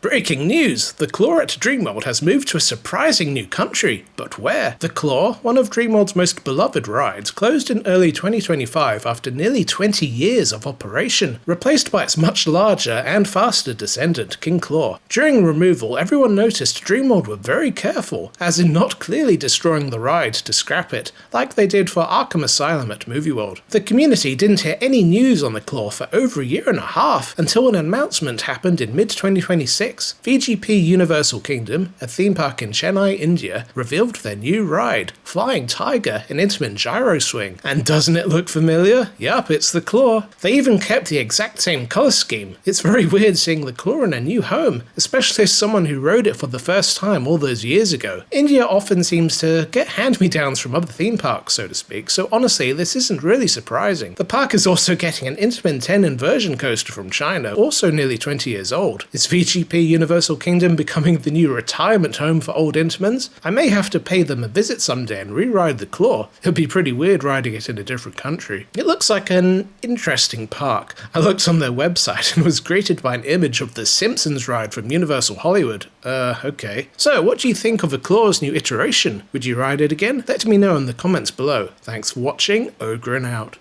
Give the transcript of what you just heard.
Breaking news! The Claw at Dreamworld has moved to a surprising new country. But where? The Claw, one of Dreamworld's most beloved rides, closed in early 2025 after nearly 20 years of operation, replaced by its much larger and faster descendant, King Claw. During removal, everyone noticed Dreamworld were very careful, as in not clearly destroying the ride to scrap it, like they did for Arkham Asylum at Movie World. The community didn't hear any news on the Claw for over a year and a half, until an announcement happened in mid-2026. VGP Universal Kingdom, a theme park in Chennai, India, revealed their new ride, Flying Tiger in Intimin Gyro Swing. And doesn't it look familiar? Yup, it's the Claw. They even kept the exact same colour scheme. It's very weird seeing the Claw in a new home, especially as someone who rode it for the first time all those years ago. India often seems to get hand-me-downs from other theme parks, so to speak, so honestly this isn't really surprising. The park is also getting an Intimin 10 inversion coaster from China, also nearly 20 years old. Is VGP Universal Kingdom becoming the new retirement home for old Intimins? I may have to pay them a visit someday and re-ride the Claw. It'd be pretty weird riding it in a different country. It looks like an interesting park. I looked on their website and was greeted by an image of the Simpsons ride from Universal Hollywood. Okay. So, what do you think of the Claw's new iteration? Would you ride it again? Let me know in the comments below. Thanks for watching, Ogre and out.